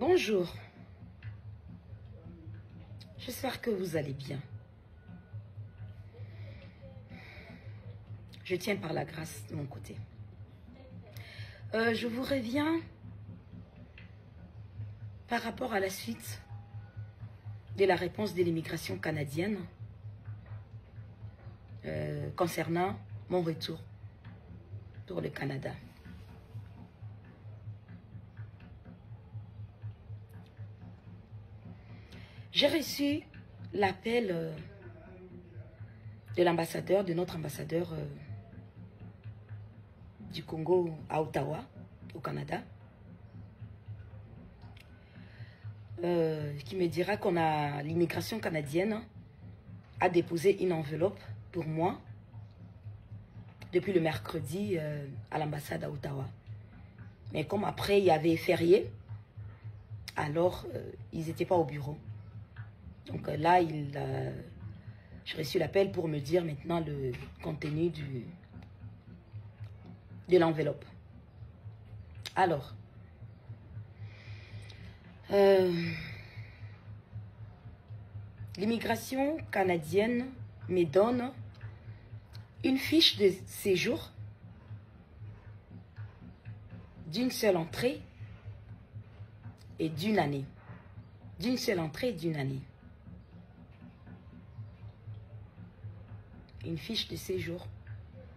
Bonjour, j'espère que vous allez bien. Je tiens par la grâce de mon côté. Je vous reviens par rapport à la suite de la réponse de l'immigration canadienne concernant mon retour pour le Canada. J'ai reçu l'appel de l'ambassadeur, de notre ambassadeur du Congo à Ottawa, au Canada, qui me dira qu'on a l'immigration canadienne a déposé une enveloppe pour moi depuis le mercredi à l'ambassade à Ottawa. Mais comme après il y avait férié, alors ils n'étaient pas au bureau. Donc là, j'ai reçu l'appel pour me dire maintenant le contenu de l'enveloppe. Alors, l'immigration canadienne me donne une fiche de séjour d'une seule entrée et d'une année. D'une seule entrée et d'une année. Une fiche de séjour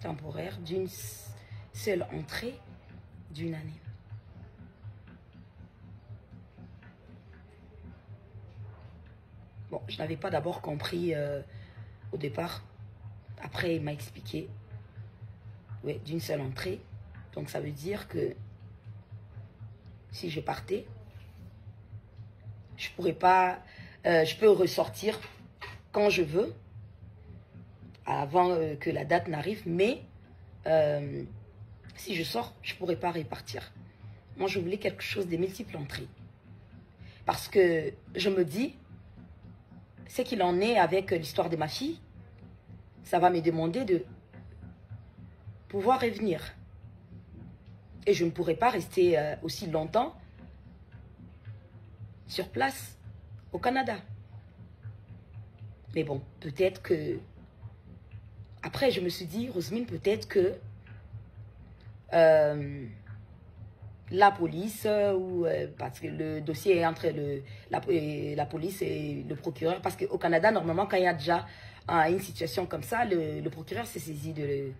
temporaire d'une seule entrée d'une année. Bon, je n'avais pas d'abord compris au départ. Après, il m'a expliqué. Oui, d'une seule entrée. Donc, ça veut dire que si je partais, je pourrais pas... je peux ressortir quand je veux, avant que la date n'arrive, mais si je sors, je ne pourrais pas repartir. Moi, je voulais quelque chose de multiples entrées. Parce que je me dis, c'est qu'il en est avec l'histoire de ma fille, ça va me demander de pouvoir revenir. Et je ne pourrais pas rester aussi longtemps sur place au Canada. Mais bon, peut-être que... Après, je me suis dit, Rosemean, peut-être que la police, ou parce que le dossier est entre la police et le procureur, parce qu'au Canada, normalement, quand il y a déjà une situation comme ça, le procureur s'est saisi du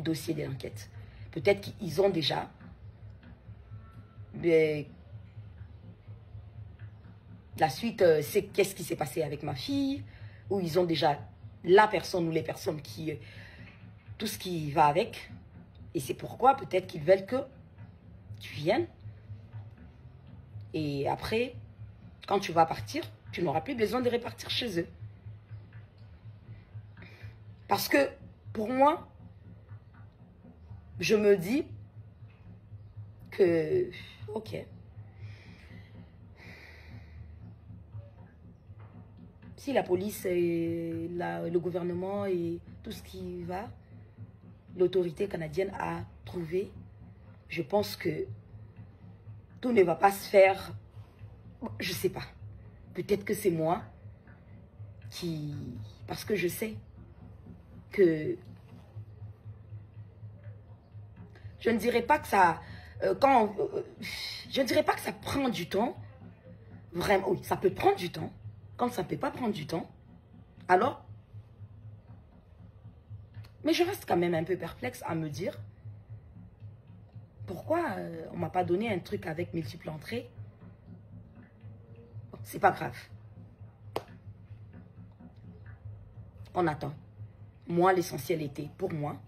dossier de l'enquête. Peut-être qu'ils ont déjà la suite, c'est qu'est-ce qui s'est passé avec ma fille, ou ils ont déjà la personne ou les personnes qui... tout ce qui va avec. Et c'est pourquoi peut-être qu'ils veulent que tu viennes. Et après, quand tu vas partir, tu n'auras plus besoin de repartir chez eux. Parce que, pour moi, je me dis que... Ok. Si la police, et le gouvernement et tout ce qui va, l'autorité canadienne a trouvé, je pense que tout ne va pas se faire, je ne sais pas. Peut-être que c'est moi qui... Parce que je sais que... Je ne dirais pas que ça... je ne dirais pas que ça prend du temps. Vraiment, oui, ça peut prendre du temps. Quand ça ne peut pas prendre du temps, alors, mais je reste quand même un peu perplexe à me dire, pourquoi on ne m'a pas donné un truc avec multiples entrées? Bon, c'est pas grave. On attend. Moi, l'essentiel était, pour moi,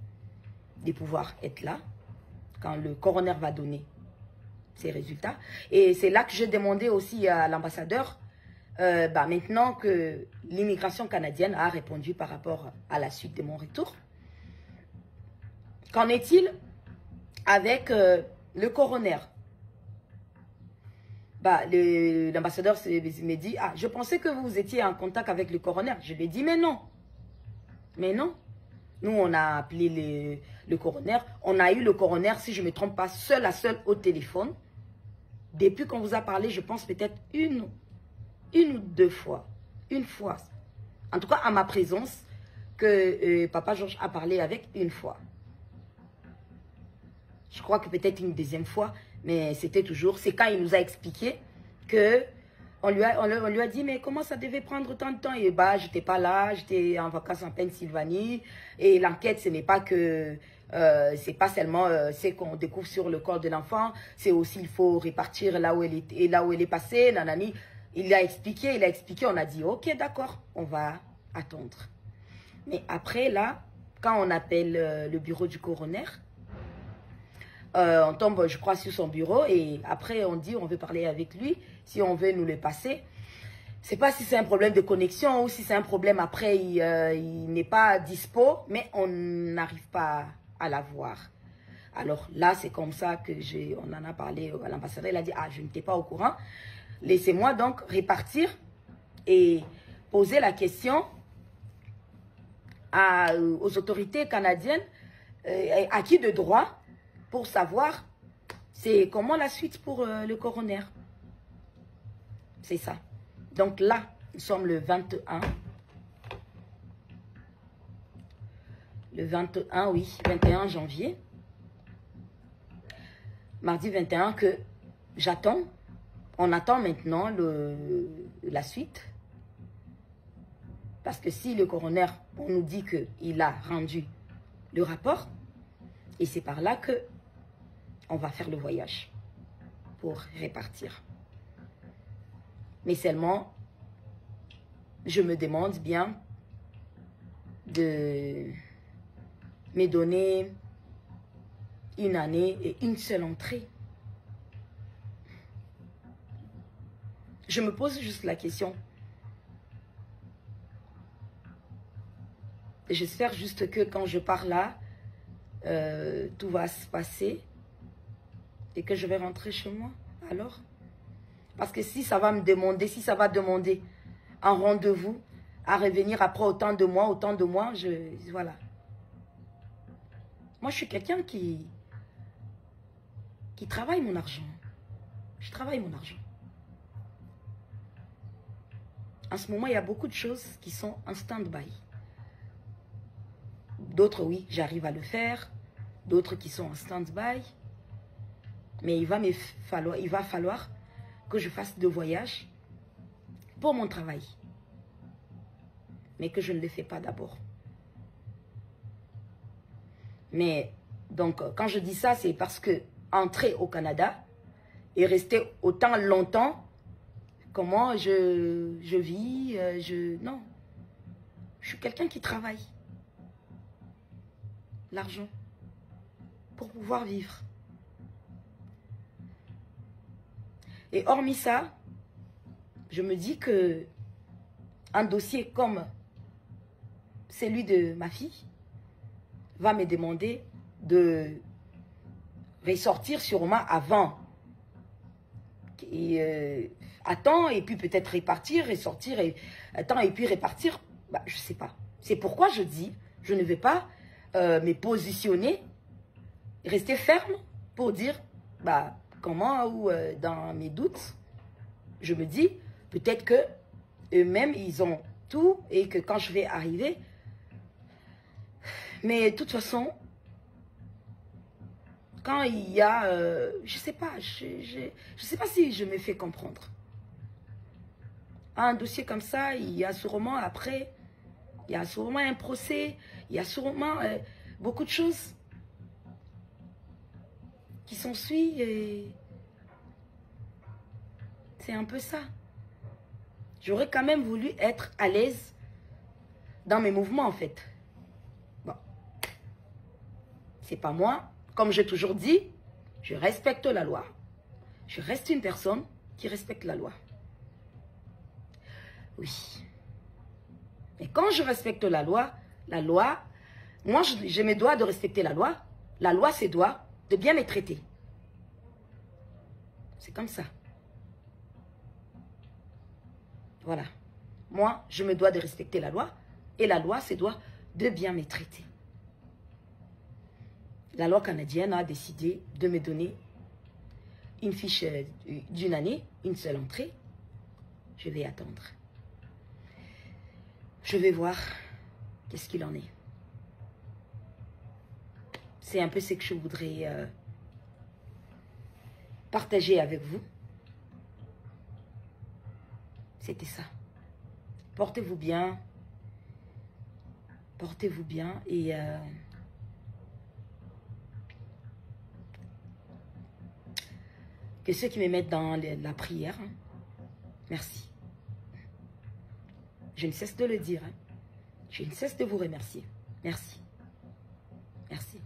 de pouvoir être là, quand le coroner va donner ses résultats. Et c'est là que j'ai demandé aussi à l'ambassadeur, maintenant que l'immigration canadienne a répondu par rapport à la suite de mon retour, qu'en est-il avec le coroner? L'ambassadeur me dit, ah, je pensais que vous étiez en contact avec le coroner. Je lui ai dit, mais non. Mais non. Nous, on a appelé le coroner. On a eu le coroner, si je ne me trompe pas, seul à seul au téléphone. Depuis qu'on vous a parlé, je pense peut-être une ou deux fois. Une fois. En tout cas, à ma présence, que Papa Georges a parlé avec une fois. Je crois que peut-être une deuxième fois, mais c'était toujours... C'est quand il nous a expliqué que... On lui a dit, mais comment ça devait prendre tant de temps? Et bah, j'étais pas là, j'étais en vacances en Pennsylvanie. Et l'enquête, ce n'est pas que... c'est pas seulement ce qu'on découvre sur le corps de l'enfant, c'est aussi il faut répartir là où elle est passée, nanani. Il a expliqué, on a dit, ok, d'accord, on va attendre. Mais après, là, quand on appelle le bureau du coroner, on tombe, je crois, sur son bureau et après, on dit, on veut parler avec lui, si on veut nous le passer. Je ne sais pas si c'est un problème de connexion ou si c'est un problème après, il n'est pas dispo, mais on n'arrive pas à l'avoir. Alors là, c'est comme ça que on en a parlé à l'ambassadeur. Il a dit, ah, je n'étais pas au courant. Laissez-moi donc répartir et poser la question aux autorités canadiennes, à qui de droit, pour savoir c'est comment la suite pour le coroner. C'est ça. Donc là, nous sommes le 21. Le 21, oui, 21 janvier. Mardi 21 que j'attends. On attend maintenant la suite. Parce que si le coroner, on nous dit qu'il a rendu le rapport, et c'est par là que on va faire le voyage pour répartir. Mais seulement, je me demande bien de me donner une année et une seule entrée. Je me pose juste la question. J'espère juste que quand je pars là, tout va se passer et que je vais rentrer chez moi. Alors, parce que si ça va me demander, si ça va demander un rendez-vous à revenir après autant de mois, voilà. Moi, je suis quelqu'un qui travaille mon argent. Je travaille mon argent. En ce moment, il y a beaucoup de choses qui sont en stand-by. D'autres, oui, j'arrive à le faire. D'autres qui sont en stand-by. Mais il va falloir que je fasse 2 voyages pour mon travail. Mais que je ne le fais pas d'abord. Mais, donc, quand je dis ça, c'est parce que entrer au Canada et rester autant longtemps, comment je vis, non. Je suis quelqu'un qui travaille. L'argent. Pour pouvoir vivre. Et hormis ça, je me dis que un dossier comme celui de ma fille va me demander de ressortir sûrement avant. Et attends, et puis peut-être répartir, ressortir, et attends, et puis répartir. Bah, je ne sais pas. C'est pourquoi je dis, je ne vais pas me positionner, rester ferme pour dire, bah, comment ou dans mes doutes, je me dis, peut-être que eux-mêmes, ils ont tout et que quand je vais arriver, mais de toute façon, quand il y a, je sais pas, je sais pas si je me fais comprendre. Un dossier comme ça, il y a sûrement après, il y a sûrement un procès, il y a sûrement beaucoup de choses qui s'ensuivent et c'est un peu ça. J'aurais quand même voulu être à l'aise dans mes mouvements en fait. Bon, c'est pas moi. Comme j'ai toujours dit, je respecte la loi. Je reste une personne qui respecte la loi. Oui. Mais quand je respecte la loi, moi je me dois de respecter la loi. La loi se doit de bien me traiter. C'est comme ça. Voilà. Moi, je me dois de respecter la loi et la loi se doit de bien me traiter. La loi canadienne a décidé de me donner une fiche d'une année, une seule entrée. Je vais attendre. Je vais voir qu'est-ce qu'il en est. C'est un peu ce que je voudrais partager avec vous. C'était ça. Portez-vous bien. Portez-vous bien et que ceux qui me mettent dans la prière, hein, merci. Je ne cesse de le dire. Hein. Je ne cesse de vous remercier. Merci. Merci.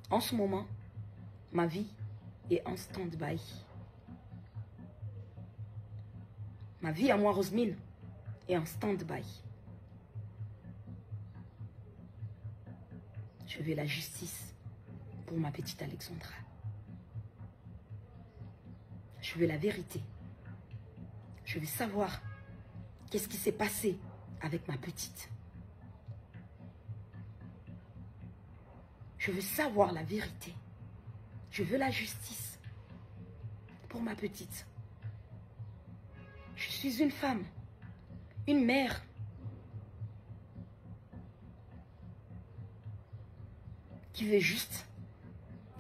En ce moment, ma vie est en stand-by. Ma vie à moi, Rosemine, est en stand-by. Je veux la justice pour ma petite Alexandra. Je veux la vérité. Je veux savoir qu'est-ce qui s'est passé avec ma petite. Je veux savoir la vérité. Je veux la justice pour ma petite. Je suis une femme, une mère. Qui veut juste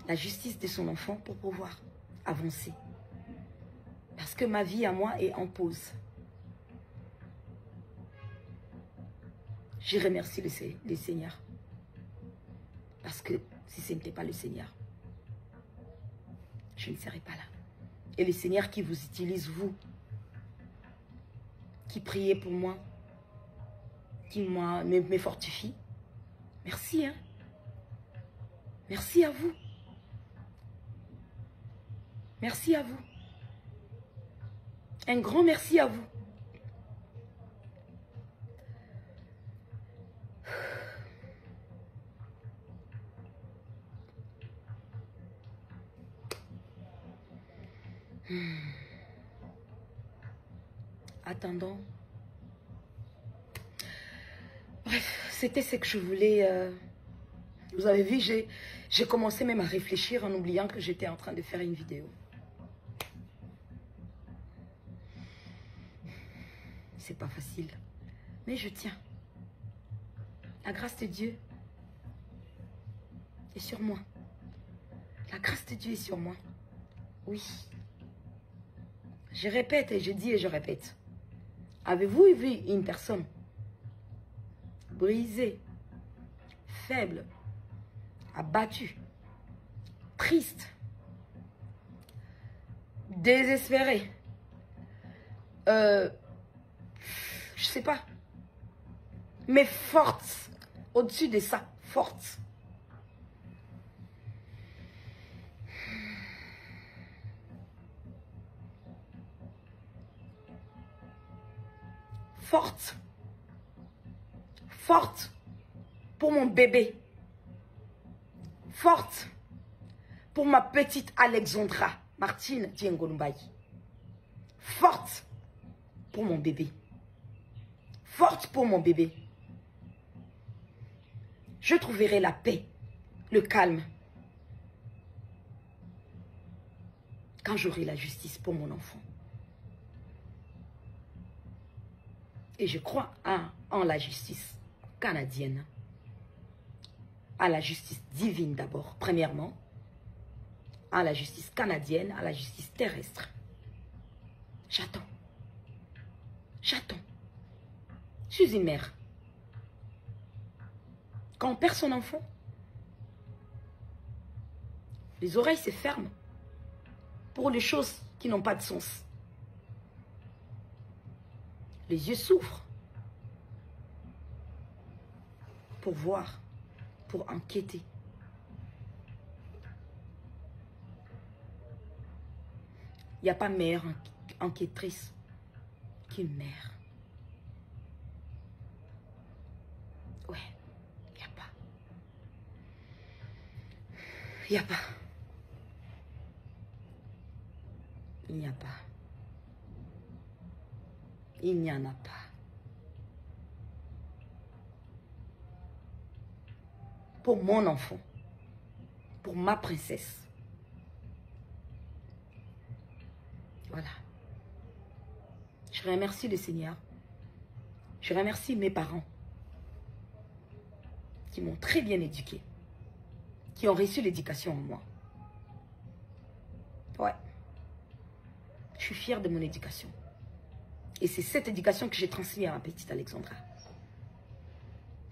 la justice de son enfant pour pouvoir avancer. Parce que ma vie à moi est en pause. Je remercie le Seigneur. Parce que si ce n'était pas le Seigneur, je ne serais pas là. Et le Seigneur qui vous utilise, vous, qui priez pour moi, qui me fortifie. Merci, hein. Merci à vous. Merci à vous. Un grand merci à vous. Attendons. Bref, c'était ce que je voulais. Vous avez vu, j'ai commencé même à réfléchir en oubliant que j'étais en train de faire une vidéo. C'est pas facile, mais je tiens. La grâce de Dieu est sur moi. La grâce de Dieu est sur moi. Oui. Je répète et je dis et je répète. Avez-vous vu une personne brisée, faible, abattue, triste, désespérée, je sais pas, mais forte, au-dessus de ça, forte. Forte. Forte pour mon bébé. Forte pour ma petite Alexandra Martine Diengolumbayi. Forte pour mon bébé. Forte pour mon bébé. Je trouverai la paix, le calme, quand j'aurai la justice pour mon enfant. Et je crois en la justice canadienne, à la justice divine d'abord, premièrement, à la justice canadienne, à la justice terrestre. J'attends. J'attends. Je suis une mère. Quand on perd son enfant, les oreilles se ferment pour les choses qui n'ont pas de sens. Les yeux s'ouvrent pour voir, pour enquêter. Il n'y a pas mère enquêtrice qu'une mère. Ouais, il n'y a pas. Il n'y a pas. Il n'y a pas. Il n'y en a pas. Pour mon enfant, pour ma princesse. Voilà. Je remercie le Seigneur. Je remercie mes parents qui m'ont très bien éduquée, qui ont reçu l'éducation en moi. Ouais. Je suis fière de mon éducation. Et c'est cette éducation que j'ai transmise à ma petite Alexandra.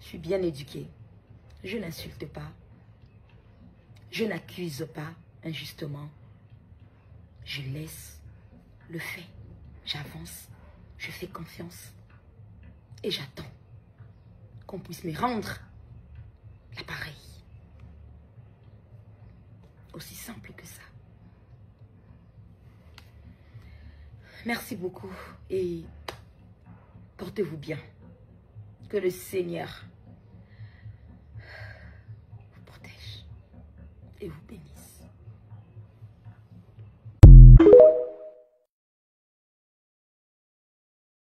Je suis bien éduquée. Je n'insulte pas. Je n'accuse pas injustement. Je laisse le fait. J'avance. Je fais confiance. Et j'attends qu'on puisse me rendre l'appareil. Aussi simple que ça. Merci beaucoup et portez-vous bien. Que le Seigneur vous protège et vous bénisse.